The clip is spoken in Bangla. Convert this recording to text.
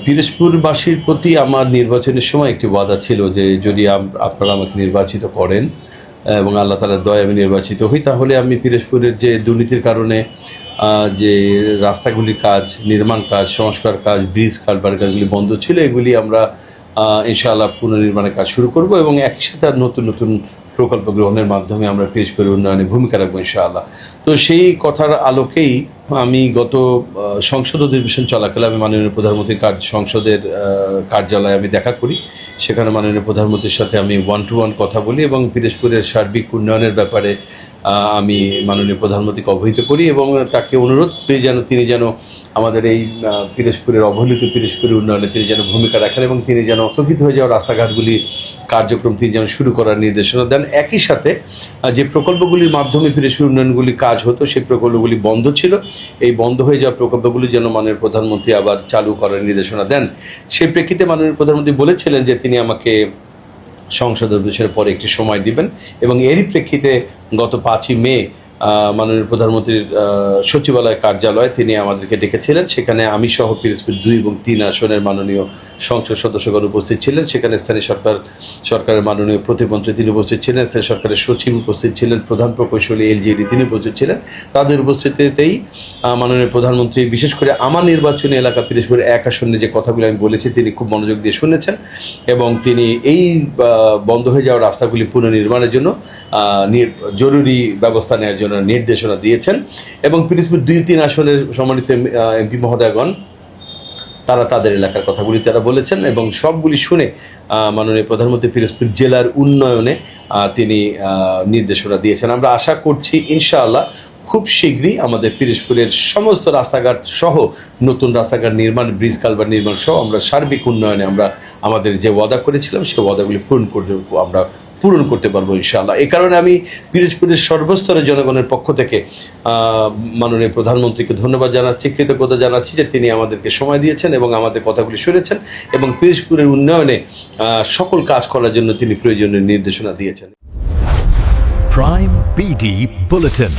পিরোজপুরবাসীর প্রতি আমার নির্বাচনের সময় একটি ওয়াদা ছিল যে যদি আপনারা আমাকে নির্বাচিত করেন এবং আল্লাহ তাআলার দয়ায় আমি নির্বাচিত হই, তাহলে আমি পিরোজপুরের যে দুর্নীতির কারণে যে রাস্তাগুলির কাজ, নির্মাণ কাজ, সংস্কার কাজ, ব্রিজ কালভার্ট কাজগুলি বন্ধ ছিল, এগুলি আমরা ইনশাআল্লাহ পুনর্নির্মাণের কাজ শুরু করব এবং একই সাথে আর নতুন নতুন প্রকল্প গ্রহণের মাধ্যমে আমরা পিরোজপুরের উন্নয়নে ভূমিকা রাখবো ইনশাআল্লাহ। তো সেই কথার আলোকেই আমি গত সংসদ অধিবেশন চলাকালে আমি মাননীয় প্রধানমন্ত্রীর সংসদের কার্যালয়ে আমি দেখা করি। সেখানে মাননীয় প্রধানমন্ত্রীর সাথে আমি 1-to-1 কথা বলি এবং পিরোজপুরের সার্বিক উন্নয়নের ব্যাপারে আমি মাননীয় প্রধানমন্ত্রীকে অবহিত করি এবং তাকে অনুরোধ করি তিনি যেন আমাদের এই পিরোজপুরের অবহেলিত পিরোজপুরের উন্নয়নে তিনি যেন ভূমিকা রাখেন এবং তিনি যেন স্থগিত হয়ে যাওয়া রাস্তাঘাটগুলি কার্যক্রম তিনি যেন শুরু করার নির্দেশনা দেন। একই সাথে যে প্রকল্পগুলির মাধ্যমে পিরোজপুর উন্নয়নগুলি কাজ হতো, সেই প্রকল্পগুলি বন্ধ ছিল, এই বন্ধ হয়ে যাওয়া প্রকল্পগুলি যেন মাননীয় প্রধানমন্ত্রী আবার চালু করার নির্দেশনা দেন। সেই প্রেক্ষিতে মাননীয় প্রধানমন্ত্রী বলেছিলেন যে তিনি আমাকে সংসদ অধিবেশনের পরে একটি সময় দিবেন এবং এরই প্রেক্ষিতে গত 5ই মে মাননীয় প্রধানমন্ত্রীর সচিবালয় কার্যালয়ে তিনি আমাদেরকে ডেকেছিলেন। সেখানে আমি সহ পিরোজপুর 2 এবং 3 আসনের মাননীয় সংসদ সদস্যগণ উপস্থিত ছিলেন। সেখানে স্থানীয় সরকারের মাননীয় প্রতিমন্ত্রী তিনি উপস্থিত ছিলেন, স্থানীয় সরকারের সচিব উপস্থিত ছিলেন, প্রধান প্রকৌশলী এলজিডি তিনি উপস্থিত ছিলেন। তাদের উপস্থিতিতেই মাননীয় প্রধানমন্ত্রী বিশেষ করে আমার নির্বাচনী এলাকা পিরোজপুর 1 আসনে যে কথাগুলো আমি বলেছি তিনি খুব মনোযোগ দিয়ে শুনেছেন এবং তিনি এই বন্ধ হয়ে যাওয়া রাস্তাগুলি পুনর্নির্মাণের জন্য জরুরি ব্যবস্থা নেওয়ার জন্য নির্দেশনা দিয়েছেন এবং পিরোজপুর 2-3 আসনের সম্মানিত এমপি মহোদয়গণ তারা তাদের এলাকার কথাগুলি তারা বলেছেন এবং সবগুলি শুনে মাননীয় প্রধানমন্ত্রী পিরোজপুর জেলার উন্নয়নে তিনি নির্দেশনা দিয়েছেন। আমরা আশা করছি ইনশাআল্লাহ খুব শীঘ্রই আমাদের পিরোজপুরের সমস্ত রাস্তাঘাট সহ নতুন রাস্তাঘাট নির্মাণ, ব্রিজ কালভার্ট নির্মাণ সহ আমরা সার্বিক উন্নয়নে আমরা আমাদের যে ওয়াদা করেছিলাম সেই ওয়াদাগুলি পূরণ করতে পারবো ইনশাআল্লাহ। এই কারণে আমি পিরোজপুরের সর্বস্তরের জনগণের পক্ষ থেকে মাননীয় প্রধানমন্ত্রীকে ধন্যবাদ জানাচ্ছি, কৃতজ্ঞতা জানাচ্ছি যে তিনি আমাদেরকে সময় দিয়েছেন এবং আমাদের কথাগুলি শুনেছেন এবং পিরোজপুরের উন্নয়নে সকল কাজ করার জন্য তিনি প্রয়োজনীয় নির্দেশনা দিয়েছেন। Prime BD bulletin.